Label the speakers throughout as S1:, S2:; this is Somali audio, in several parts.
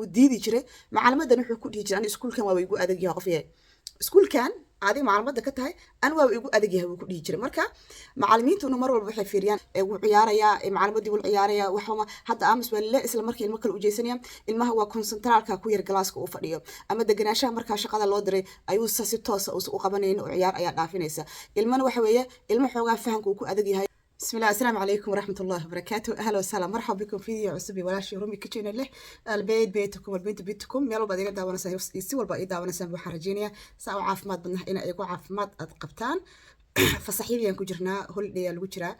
S1: وديدي جري معلمة نحو كل يجي أنا سكول كان ويجو أدقيها قفيه سكول كان عادي معلمة كتاي أنا ويجو أدقيها وكل يجري مركا معلمين تونو مرة بحي فيريان وعياريا معلمة دي والعياريا وحوما حتى أمس ولا إسلام مركي المكل وجيسنيا المها هو كونسنترال كوير جلاسكو وفريو أما دقناشا مركا شقة اللودري أيو ساسي توس أو قبنين وعيار أيا دافينيسا المن وحوية المحوغا فهم كوكو أدقيها بسم الله السلام عليكم ورحمة الله وبركاته أهلا وسهلا مرحبا بكم في فيديو عصبي ولا شيء رومي كتشين له البيت بيتكم البنت بيتكم يلا بدينا داوانا يسوي الباقي داوانا سنبو حرجينيا ساو عافمات بدنا إنا إيقو عافمات أدقبتان فصحيح ينكو جرنا هول دي الوجرة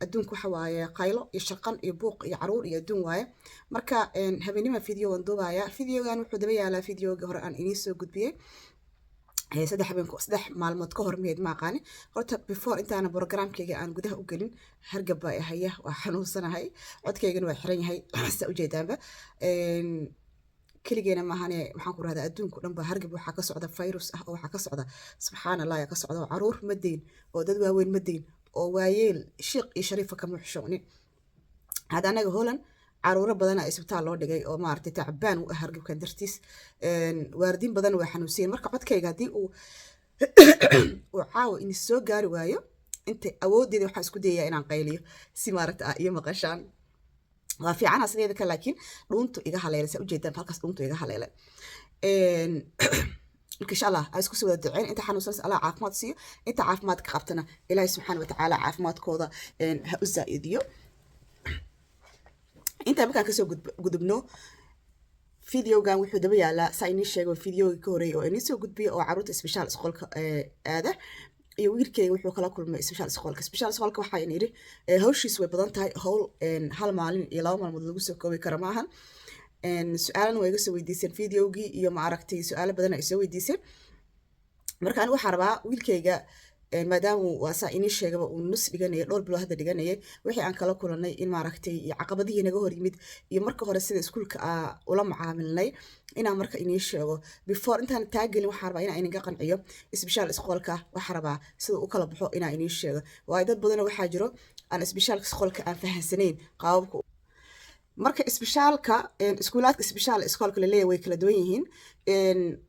S1: أدونكو حوايا قايلو يشرقان يبوق يعرور يدون وايا مركا هبينيما فيديو واندوبايا فيديو غانو حدبيا على فيديو غهران إنيسو قد بيه saddex maalmood ka hor miyayd ma aqaani horta before intaana programkayga aan gudaha u gelin hargab baa haya waa xanuunsanahay codkaygana waa xiran yahay sa ujeedaanba keligeena maahane waxaan ku rahdaa adduunku dhan baa hargab waxaa ka socda virus ah oo waxaa ka socda subxaanallah yaa ka socda oo caruur ma deyn oo dad waaweyn ma deyn oo waayeel shiiq iyo shariifa kama xishoonin hadda anaga Holland caruuro badan ay isbitaal loo dhigay oo maartay tacbaan u ah hargabkan dartiis waardin badan waa xanuunsiin marka codkayga hadii uu caawo in soo gaari waayo inta awoodeeda waxa isku dayaa inaan qayliyo si maaragta iyo maqashaan waa fiican asleeda ka laakiin dhuntu iga haleelay u jeedaan halkaas dhuntu iga haleelay insha Allah ay isku soo wada duceen inta xanuunsan Allah caafimaad siiyo inta caafimaad ka qabtana Ilaahay subhanahu wa ta'ala caafimaadkooda ha u zaa'idiyo inta markaan kasoo gudubno fideogan wuxuu daba yaalaa saa inii sheego fideogii ka horeeyay oo inii soo gudbiyay oo caruurta isbitaal isqolka aada iyo wiilkayga wuxuu kala kulmay isbitaal isqolka waxaa in yiri hawshiis way badan tahay hawl hal maalin iyo laba maalmood lagu soo koobi karo maahan su'aalan way iga soo weydiiseen fideogii iyo ma aragtay su'aalo badan ay soo weydiiseen marka anigu waxaan rabaa wiilkayga maadaama waasa inii sheegaba uu nus dhiganaya dhowr bilood hadda dhiganaya wixii aan kala kulanay in maaragtay caqabadihii naga hor yimid iyo marka hore sida iskuulka ula macaamilnay inaan marka inii sheego before intaan taagelin waxaan rabaa inaan inaga qanciyo isbitaal isqolka waxaan rabaa sida uu kala baxo inaan inii sheego waayo dad badan waxaa jiro aan isbitaal isqolka aan fahansanayn qaababka marka isbitaalka iskuulaadka isbitaal isqolka la leeyahay way kala duwan yihiin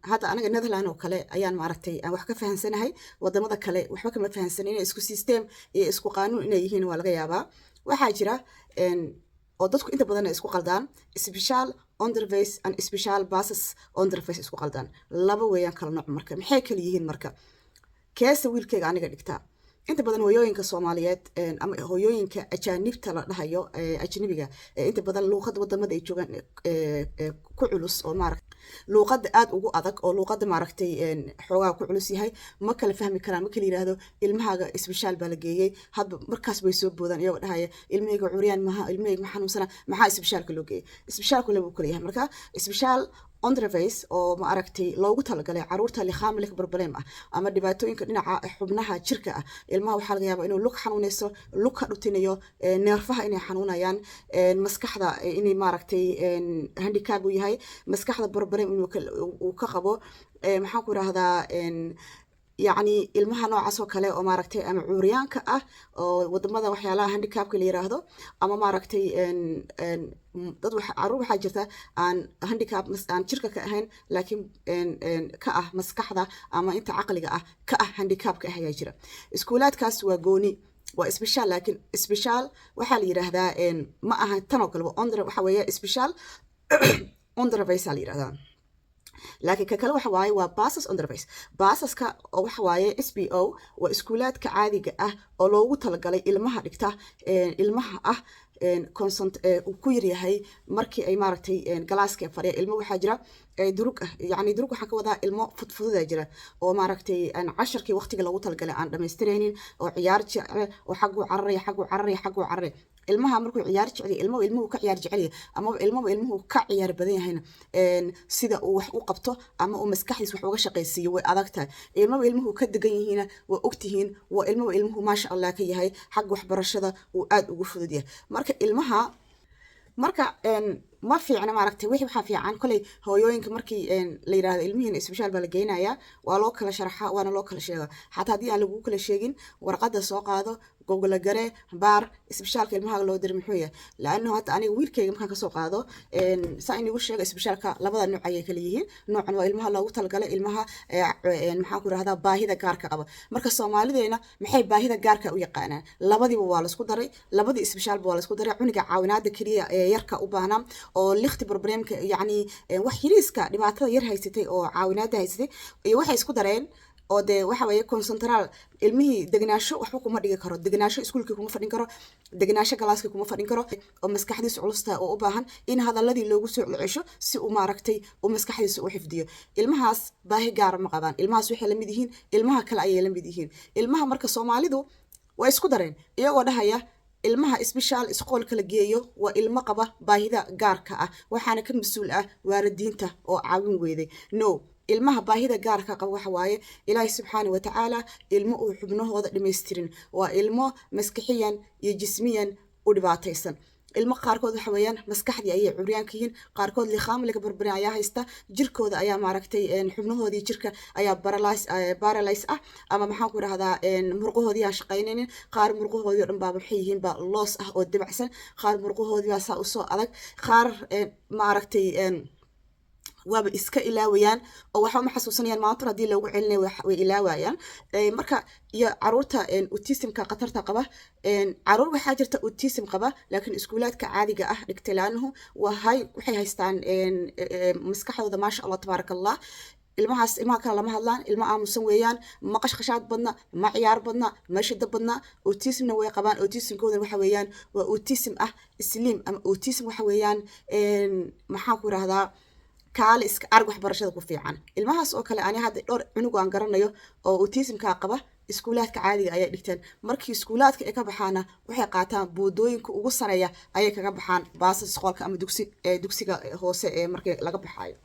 S1: hadda anaga Netherlands oo kale ayaan maaragtay aan wax ka fahansanahay wadamada kale waxba kama fahansanayna isku system iyo isku qaanuun inay yihiin waa laga yaabaa waxaa jira oo dadku inta badan isku qaldaan isbitaal onderwijs and isbitaal basis onderwijs isku qaldaan laba weeyaan kala nooc marka maxay kala yihiin marka keesa wiilkayga aniga dhigtaa inta badan hooyooyinka Soomaaliyeed ama hooyooyinka ajaanibta la dhahayo ajnabiga inta badan luqad wadamada ay joogan ku culus oo maaragtay luqad aad ugu adag oo luqada maaragtay xoogaa ku culus yahay ma kala fahmi karaan ma kala yiraahdo ilmahaaga isbitaal baa la geeyay hadba markaas way soo boodaan iyagoo dhahaya ilmahayga curyaan ilmahayga ma xanuunsana maxaa isbitaalka loo geeyay isbitaalku lagu kala yahay marka isbitaal onderwijs oo ma aragtay loogu talagalay caruurta liqaamilka barbareem ah ama dhibaatooyinka dhinaca xubnaha jirka ah ilmaha waxaa laga yaabaa inuu lug xanuunayso lug ka dhutinayo neerfaha inay xanuunayaan maskaxda inay maaragtay handicap u yahay maskaxda barbareem inuu ka qabo maxaan ku raahdaa يعني ilmaha noocaas oo kale oo maaragtay ama cuuryaanka ah oo wadamada waxyaalaha handicapka la yiraahdo ama maaragtay dad caruur waxa jirta aan handicap aan jirka ka ahayn laakiin ka ah maskaxda ama inta aqliga ah ka ah handicapka ayaa jira iskuulaadkaas waa gooni waa isbitaal laakiin isbitaal waxa la yiraahdaa ma aha tan oo kale waxa weeye isbitaal onderwijs la yiraahdaa laakiin ka kale waxa waaye waa basis onderwijs basiska oo waxa waaye SBO waa iskuulaadka caadiga ah oo loogu talagalay ilmaha dhigta ilmaha ah consent ku yaryahay markii ay maaragtay galaaska fariya ilmo waxa jira durug ah yani durug waxa ka wadaa ilmo fudfuda jira oo maaragtay aan casharkii waqtiga lagu talagalay aan dhameystireenin oo ciyaar jecel oo xagu carray ilmaha markuu ciyaar jecel ilmuhu ka ciyaar jecel ama ilmuhu ka ciyaar badan yahayna sida uu wax u qabto ama uu maskaxdiisa wax uga shaqeysiyo way adagtahay ilmuhu ka degan yihiin waa ogtihiin waa ilmuhu ma sha Allah ka yahay xaq waxbarashada uu aad ugu fudud yahay marka ilmaha marka ما في أنا ما ركتي وحي بحافي عن كل هويوينك مركي ليرا علميا إسبيشال بالجينا يا ولوكل شرحها وأنا لوكل شيء حتى دي على لوكل شيء ورقد السوق هذا google garee baar isbitaalka ilmaha loo diray muxuu yahay laanno hadda aniga wiilkayga markaan kasoo qaado saa inigu sheega isbitaalka labada nooc ayay kala yihiin noocan waa ilmaha loogu talagalay ilmaha maxaan ku rahdaa baahida gaarka qaba marka Soomaalideena maxay baahida gaarka u yaqaanaan labadiiba waa la isku daray labadii isbitaalba waa la isku daray cuniga caawinaada kaliya ee yarka u baahnaa oo likhti problemka yani wax yariiska dhibaatada yar haysatay oo caawinaada haysatay iyo waxay isku dareen oo de waxa weeye concentral ilmihii degnaasho waxba kuma dhigi karo degnaasho iskuulka kuma fadhin karo degnaasho galaaska kuma fadhin karo oo maskaxdiisa culusta oo u baahan in hadaladii loogu soo celiyo si uu maaragtay uu maskaxdiisa u xifdiyo ilmahaas baahi gaar ma qabaan ilmahaas waxay la mid yihiin ilmaha kale ayay la mid yihiin ilmaha marka Soomaalidu way isku dareen iyagoo dhahaya ilmaha isbitaal iskoolka la geeyo waa ilmo qaba baahida gaarka ah waxaana ka mas'uul ah waalidiinta oo caawin weeday no ilmaha baahida gaarka qaba waxa waaye Ilaahay subhanahu wa ta'ala ilmo uu xubnahooda dhameystirin waa ilmo maskaxiyan iyo jismiyan u dhibaataysan ilmo qaarkood waxa weeyaan maskaxdii ayay curyaanka yihiin qaarkood liqaamliga barbarin ayaa haysta jirkooda ayaa maaragtay xubnahoodii jirka ayaa paralyze ah ama maxaan ku rahdaa murqahoodii aan shaqaynaynin qaar murqahoodii oo dhan baa waxay yihiin ba loos ah oo dibacsan qaar murqahoodii baa saa u soo adag qaar maaragtay waaba iska ilaawayaan oo waxa ma xasuusanayaan maanta hadii loogu celinayo way ilaawayaan marka iyo caruurta autismka qatarta qaba caruur waxa jirta autism qaba laakiin iskuulaadka caadiga ah dhigtalaanahu waxay haystaan maskaxdooda ma sha Allah tabarakallah ilmahaas ilmaha kale lama hadlaan ilma aamusan weeyaan ma qashqashaad badna ma ciyaar badna ma shida badna autismna way qabaan autismkooda waxa weeyaan waa autism ah isliim ama autism waxa weeyaan maxaa ku rahdaa kaali iska arag waxbarashada ku fiican ilmahaas oo kale ani hadda dhowr cunug aan garanayo oo autismka qaba iskuulaadka caadiga ayay dhigteen markii iskuulaadka ay ka baxaana waxay qaataan boodooyinka ugu sareeya ayay kaga baxaan baasas iskoolka ama dugsiga hoose ee markii laga baxayo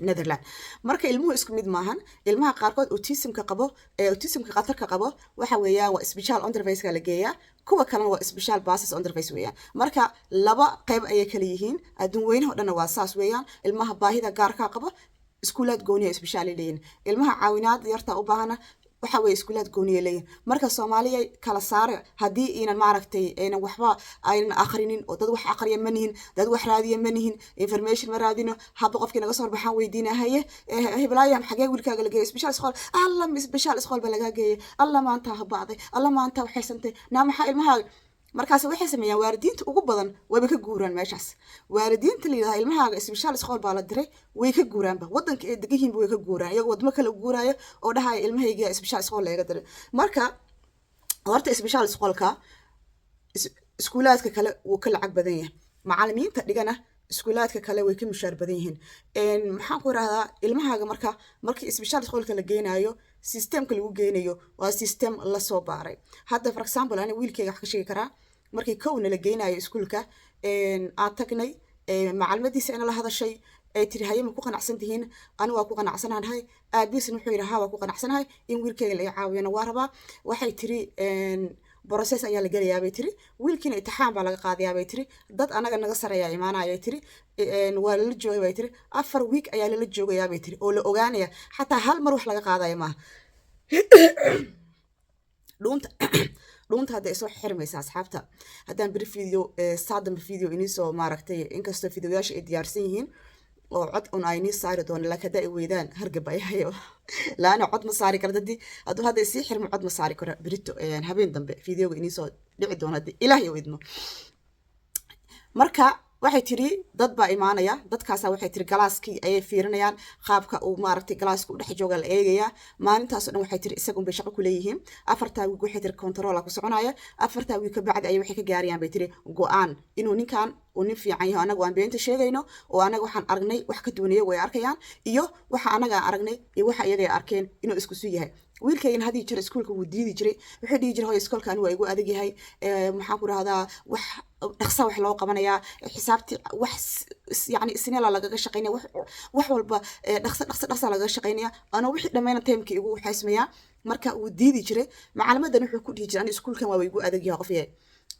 S1: Netherlands marka ilmuhu isku mid maahan ilmaha qaarkood autismka qabo autismka qatarka qabo waxa weeyaan waa special onderwijs la geeyaa kuwa kale waa special basis onderwijs weeyaan marka laba qayb ay kala yihiin adduun weynaha dhan waa saas weeyaan ilmaha baahida gaarka qabo iskuulaad gooniya special leeyihiin ilmaha caawinaad yarta u baahana waxa way iskuulaad gooniye leeyahay marka Soomaaliya kala saar hadii inaan maaragtay aynan waxba aynan akhrinin oo dad wax akhriya manihin dad wax raadiya manihin information ma raadino haba qofkii naga soo baxaan weydiinahaye heblaayam xagee wiilkaaga la geeyay special school alla special school baa laga geeyay alla maanta habaaday alla maanta waxay santay naamaha ilmaha markaas waxay sameeyaan waalidiinta ugu badan way ka guuraan meeshaas waalidiinta leeyahay ilmahaaga special school baa la diray way ka guuraanba wadanka ay degayihiin way ka guuraan iyaga wadmo kale guuraayo oo dhahay ilmahayga special school laga diray marka horta special schoolka iskuulaadka kale wuu ka lacag badan yahay macallimiinta dhigana iskuulaadka kale way ka mushaar badan yihiin maxaan ku raahdaa ilmahaaga markii special schoolka la geenayo systemka lagu geenayo waa system la soo baaray hadda for example ani wiilkayga wax ka sheegi karaa markii kowna la geenayo iskuulka aan tagnay macallimadiisa in la hadashay ay tiri haye ma ku qanacsantihiin ani waa ku qanacsanahay aabiisna wuxuu yiraahdaa waa ku qanacsanahay in wiilkayga la caawiyana waa rabaa waxay tiri process ayaa la galayaa bay tiri wiilkiina imtixaan baa laga qaadayaa bay tiri dad anaga naga sareeya imaanaya tiri waa la joogay bay tiri 4 week ayaa la joogayaa bay tiri oo la ogaanaya xataa hal mar wax laga qaadayo ma dhunta hadda soo xirmaysa asxaabta haddaan bir video saadam video inii soo maaragtay inkastoo videoyaasha ay diyaarsan yihiin oo cod un ay ni saari doon laakiin ay weydaan hargab ay hayo laana cod ma saari karo dadii haduu hadda si xirmo cod ma saari karo birito habeen dambe videoga inii soo dhici doona ilaahay idmo marka waxay tiri dad baa imaanaya dadkaas waxay tiri galaaskii ay fiirinayaan qaabka uu maaragtay galaaska u dhex jooga la eegaya maalintaas oo dhan waxay tiri isagu bay shaqo ku leeyihiin afarta wiig waxay tiri control ku soconaya afarta wiig ka bacdi ay waxay ka gaariyaan bay tiri go'aan inuu ninkan uu nin fiican yahay anagu aan beenta sheegayno oo anagu waxaan aragnay wax ka duwanayo way arkayaan iyo waxa anaga aragnay iyo waxa iyaga ay arkeen inuu isku soo yahay wiilkayna hadii jira iskuulka wuu diidi jiray wuxuu dhigi jiray iskuulkan waa igu adag yahay maxaan ku rahdaa wax dhaqso wax loo qabanaya xisaabti wax yani isniila laga shaqeynaya wax walba dhaqso laga shaqeynaya ana wixii dhameeyna timekii igu xismaya marka uu diidi jiray macallamadan wuxuu ku dhigi jiray iskuulkan waa igu adag yahay qofiyay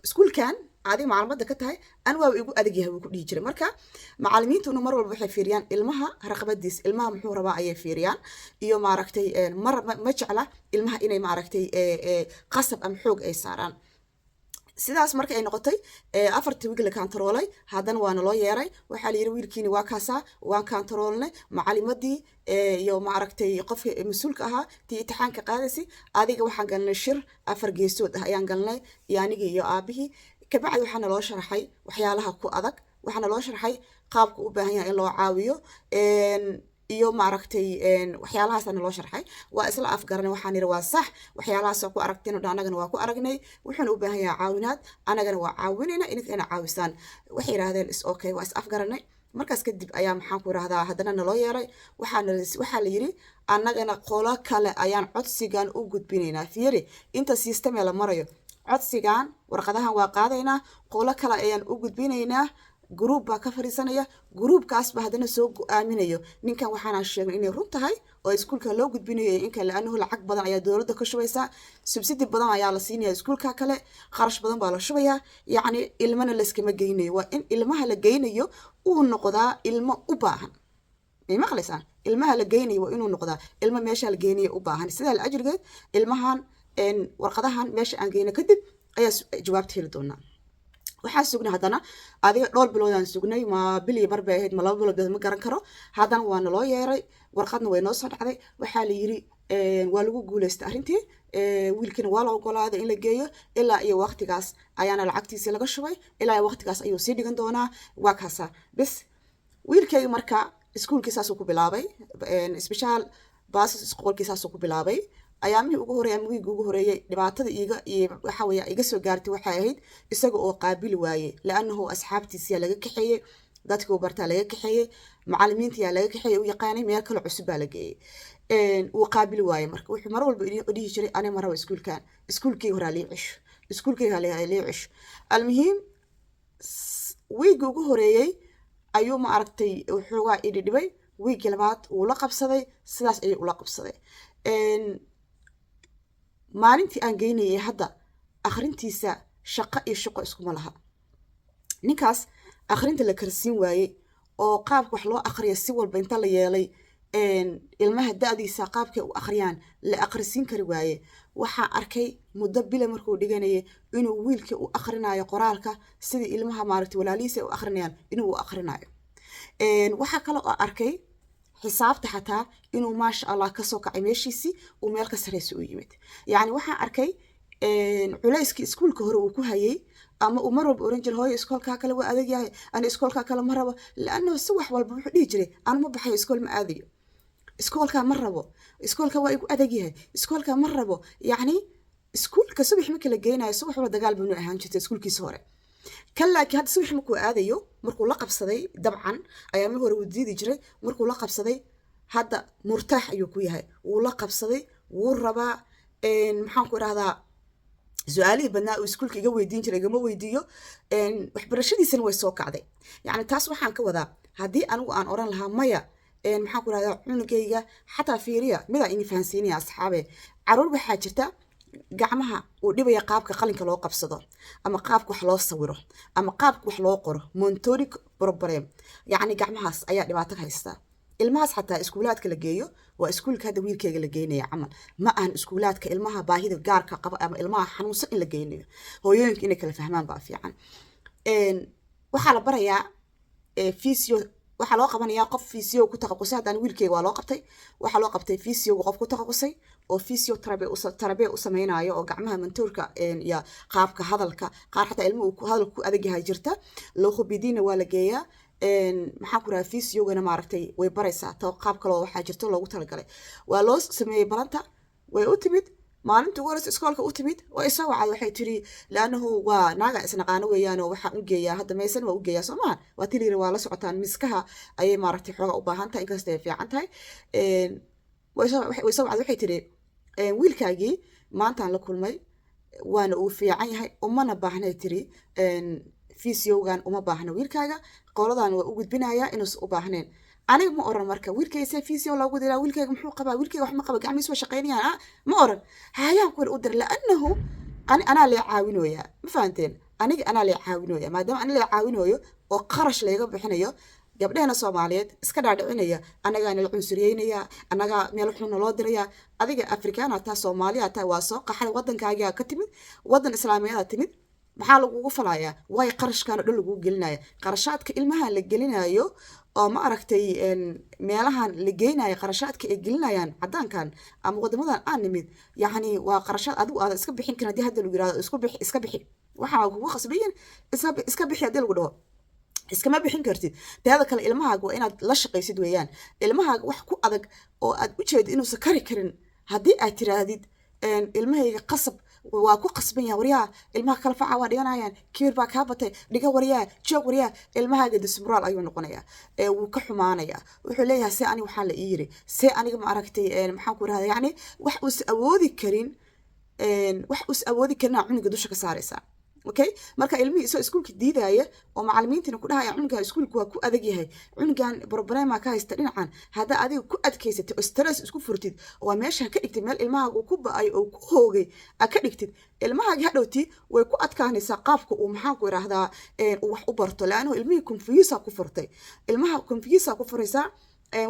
S1: iskuulkan adiga macluumaadda ka tahay an waa igu adag yahay wuu ku dhihi jiray marka macallimiintuna mar walba waxay fiiriyaan ilmaha raqabadiis ilmaha muxuu rabaa ayay fiiriyaan iyo maaragtay ma jecla ilmaha inay maaragtay qasab ama xoog ay saaraan sidaas marka ay noqotay afartii wiig la kantaroolay haddana waana loo yeeray waxaa la yidhi wiilkiini waa kaasaa waan kantaroolnay macalimadii iyo maaragtay qofka mas-uulka ahaa tii imtixaanka qaadaysi adiga waxaan galnay shir 4 geesood ah ayaan galnay iyo anigii iyo aabihii kabacdi waxaana loo sharaxay waxyaalaha ku adag waxaana loo sharaxay qaabka u baahan yahay in loo caawiyo iyo maaragtay waxyaalahaasana loo sharxay waa isla afgaranay waxaan yidhi waa sax waxyaalahaas ku aragteen oo anagana waa ku aragnay wuxuuna u baahan yahay caawinaad anagana waa caawinayna idinkana caawisaan waxay yiraahdeen is okay waa is afgaranay markaas kadib ayaa maxaan ku yiraahdaa haddana naloo yeeray waxaa la yidhi annagana qolo kale ayaan codsigan u gudbinaynaa fiiri inta systemee la marayo codsigan warqadahan waa qaadaynaa qolo kale ayaan u gudbinaynaa group baa ka fariisanaya groupkaas ba hadana soo go'aaminayo ninkan waxaana sheegnay inay run tahay oo iskuulka loo gudbinayo inka laanahu lacag badan ayaa dawladda ka shubaysaa subsidi badan ayaa la siinayaa iskuulka kale kharash badan baa la shubayaa yacni ilmana la iskama geynayo waa in ilmaha la geynayo uu noqdaa ilmo u baahan ma maqlaysaan ilmaha la geynayo waa inuu noqdaa ilmo meesha la geynayo u baahan sidaa la ajirgeed ilmahan warqadahan meesha aan geyno kadib ayaa jawaabta heli doonaa waxaan sugnay haddana adiga dhowr biloodaan sugnay ma bili mar bay ahayd ma 2 bilood ma garan karo haddana waa naloo yeeray warqadna way noo soo dhacday waxaa la yidhi waa lagu guulaystay arrintii wiilkiina waa la ogolaaday in la geeyo ilaa iyo waqtigaas ayaana lacagtiisii laga shubay ilaa iyo waqtigaas ayuu sii dhigan doonaa waa kaasa bis wiilkayga marka iskuulkiisaasuu ku bilaabay special basis iskuulkiisaasuu ku bilaabay ayaamihii ugu horeeyay ama wiigii ugu horeeyay dhibaatada waxa weeye iga soo gaartay waxay ahayd isaga oo qaabili waayay laanahu asxaabtiisa laga kaxeeyay dadkii uu bartaa laga kaxeeyay macallimiinta laga kaxeeyay u yaqaanay meel kale cusub baa la geeyay uu qaabili waayay marka wuxuu mar walba dhihi jiray aniga ma rabo iskuulkii hore lii cish iskuulkii hore lii cish almuhiim wiigii ugu horeeyay ayuu ma aragtay wuxuu waa dhibay wiigii labaad uu la qabsaday sidaas ayuu ula qabsaday maalintii aan geynayay hadda akhrintiisa shaqo iyo shaqo iskuma laha ninkaas akhrinta la karsiin waayey oo qaabka wax loo akhriyo si walba inta la yeelay ilmaha da'diisa qaabkay u akhriyaan la akhrisiin kari waaye waxaa arkay muddo bila markuu dhiganayay inuu wiilkii u akhrinayo qoraalka sidii ilmaha maaragtay walaalihiisa u akhrinayaan inuu u akhrinayo waxaa kale oo arkay xisaabta xataa inuu maasha allah ka soo kacay meeshiisii uu meel ka sareysa u yimid yacni waxaan arkay culayskii iskuulka hore uu ku hayay ama uu mar walba oran jiray hooyo iskoolkaa kale waa adag yahay ana iskoolkaa kale ma rabo laannahu si wax walba wuxuu dhihi jiray anu ma baxayo iskool ma aadayo iskoolkaa ma rabo iskoolkaa waa igu adag yahay iskoolkaa ma rabo yacni iskuulka subax marka la geynayo subax wala dagaal buu ahaan jirtay iskuulkiisa hore كان لكن هذا سوي حمك وآذيو مركو لقب صدي طبعا أيام هو وديد يجري مركو لقب صدي هذا مرتاح يكويها ولقب صدي والربع إن محاكو هذا سؤالي بناء وسكولك جو يدين جري جو ويديو إن وحبرشدي سنة ويسوق عادي يعني تاسو حنك وذا هذه أنا وأن أوران لها مية إن محاكو هذا عنقية حتى فيريا ماذا إني فانسيني يا أصحابي عرور بحاجته gacmaha uu dhibaya qaabka qalinka loo qabsado ama qaabka wax loo sawiro ama qaabka wax loo qoro motoric problem yani gacmahaas ayaa dhibaato ka haysta ilmahaas xataa iskuulaadka la geeyo waa iskuulka hadda wiilkayga la geynayo camal ma ahan iskuulaadka ilmaha baahida gaarka qaba ama ilmaha xanuunsan in la geynayo hooyooyinka inay kala fahmaan baa fiican waxaa la barayaa physio waxaa loo qabanayaa qof physio ku taqasusay haddana wiilkayga waa loo qabtay waxaa loo qabtay physio qof ku taqasusay oo physiotherapy u samaynayo oo gacmaha mantuurka iyo qaabka hadalka qaar xataa ilmuhu hadalku ku adag yahay jirta logopedina waa la geeyaa maxaa ku rahaa physiogana maaragtay way baraysaa too qaab kaloo waxaa jirto loogu talagalay waa loo sameeyey balanta way u timid maalintii ugu horeysa iskoolka u timid oo isa wacad waxay tiri laanahu waa naaga isnaqaano weeyaan oo waxaa u geeyaa hadda maysan waa u geeyaa soo maaha waa tiliri waa la socotaan miskaha ayay maaragtay xooga u baahan tahay inkastay fiican tahay way soo wacad waxay tiri wiilkaagii maantaan la kulmay waana uu fiican yahay umana baahnay tiri fisiogan uma baahna wiilkaaga qoladan waa u gudbinayaa inuus u baahneen aniga ma oran marka wiilkaysa fisio loogu diraa wiilkayga muxuu qabaa wiilkayga wax ma qaba gacmihiisa waa shaqaynayaan ma oran hayaan kuwar u dir laannahu anaa lee caawinooyaa ma fahanteen أنا اللي عاونويا ما دام أنا اللي عاونويا وقرش ليجا بحنايا gabdhahena Soomaaliyeed iska dhaadhicinaya anaga la cunsuriyeenaya anaga meel xun loo diraya adiga Afrikaan ata Soomaaliya ata waa soo qaxay wadankaaga ka timid wadan Islaamiyeed timid maxaa lagu falayaa way qarashkan dhul lagu gelinaya qarashaadka ilmaha la gelinayo oo ma aragtay meelahan la geynayo qarashaadka ay gelinayaan cadaankan ama wadamadan aan nimid yani waa qarashaad adigu aad iska bixin kana hadii hadda lagu yiraahdo iska bixi waxa kugu qasbayin iska bixi hadii lagu dhaho iskama bixin kartid taada kale ilmahaaga waa inaad la shaqaysid weeyaan ilmahaaga wax ku adag oo aad u jeed inuu sakari karin hadii aad tiraahdid ilmahayga qasab waa ku qasban yahay wariyaa ilmaha kala faca waa dhiganayaan kiir baa ka batay dhiga wariyaa joog wariyaa ilmahaaga dismoral ayuu noqonayaa wuu ka xumaanayaa wuxuu leeyahay see ani waxaa la ii yiri see aniga ma aragtay maxaan ku rahdaa yani wax uu awoodi karin cunuga dusha ka saaraysaa okay marka ilmihi soo iskuulka diidaya oo macallimiintina ku dhahay cunuga iskuulku waa ku adag yahay cunugan problema ka haysta dhinacan hada adiga ku adkaysatay oo stress isku furtid oo meesha ka dhigtay meel ilmahaaga uu ku ba'ay oo ku hoogay ka dhigtid ilmahaaga hadhowti way ku adkaanaysaa qaabka uu maxaan ku yiraahdaa wax u barto laano ilmihi confuse ku furtay ilmaha confuse ku furaysaa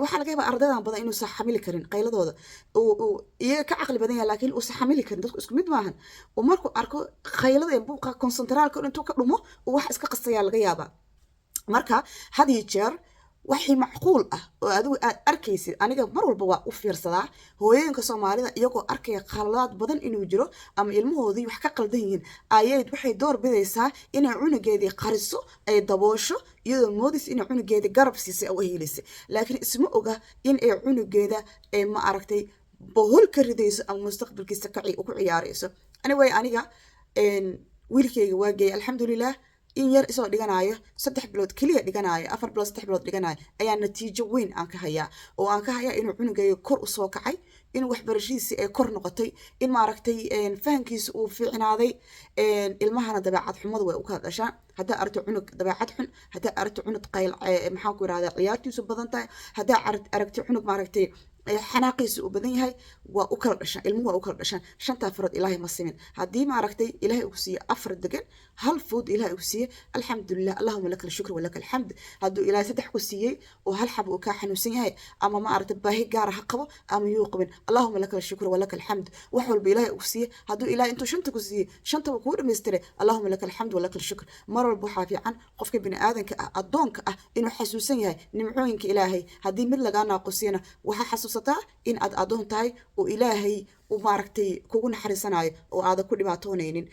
S1: waxa laga yaabaa ardaydan badan inuu sax xamili karin qayladooda oo iyaga ka aqli badan yahay laakiin uu sax xamili karin dadku isku mid maahan oo markuu arko qaylada ee buuqa concentraalka intuu ka dhumo oo wax iska qastaya laga yaabaa marka hadii jeer waxii macquul ah oo adigu aad arkaysid aniga mar walba waa u fiirsadaa hooyooyinka Soomaalida iyagoo arkaya qaladaad badan inuu jiro ama ilmahoodii wax ka qaldan yihiin ayayd waxay door bidaysaa inay cunugeedii qariso ay daboosho iyadoo moodis inay cunugeedii garab siisay oo heelisay laakiin isma oga in ay cunugeeda ma aragtay bohol ka ridayso ama mustaqbalkiisa ka ku ciyaarayso anyway aniga wiilkayga waa geey alxamdulillah in yar isoo dhiganayo 3 bilood kaliya dhiganayo 4 bilood 3 bilood dhiganayo ayaa natiijo weyn aan ka hayaa oo aan ka hayaa inuu cunugayo kor u soo kacay in waxbarashadiisa ay kor noqotay in ma aragtay fahankiisa uu fiicnaaday ilmahana dabeecad xumadu way u kala dhashaan hadaa aragto cunug dabeecad xun hadaa aragto cunug qayl maxaan ku yiraahdaa ciyaartiisu badan tahay hadaa aragto cunug ma aragtay xanaaqiisu u badan yahay waa u kala dhashaan ilmuhu waa u kala dhashaan shanta farad ilaahay ma simin hadii ma aragtay ilaahay uu siiyo afar degan hal food ilaahay uu siiyo alxamdulillah allahumma lakal shukr wa lakal hamd haduu ilaahay saddex ku siiyay oo hal xab uu ka xanuunsan yahay ama ma aragtay baahi gaar ah qabo ama yuu qabin allahumma lakal shukr wa lakal hamd wax walba ilaahay uu siiyo haduu ilaahay intuu shanta ku siiyay shanta uu ku dhameystiray allahumma lakal hamd wa lakal shukr mar walba waxa fiican qofka bini aadanka ah adoonka ah inuu xasuusan yahay nimcooyinka ilaahay hadii mid laga naaqusina waxa in aad adoon tahay oo ilaahay u maaragtay kugu naxariisanayo oo aad ku dhibaatoonaynin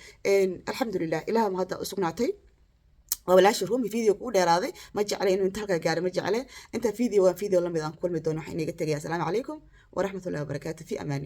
S1: alxamdulillah ilaahay ma hadda usugnaatay walaasha rumi video ku dheeraaday ma jeclay inuu inta halka gaaro ma jeclay inta video waa video lamid aan kulmi doono waxa inaga tagay assalaamu calaykum wa rahmatullahi wa barakaatuh fi amaan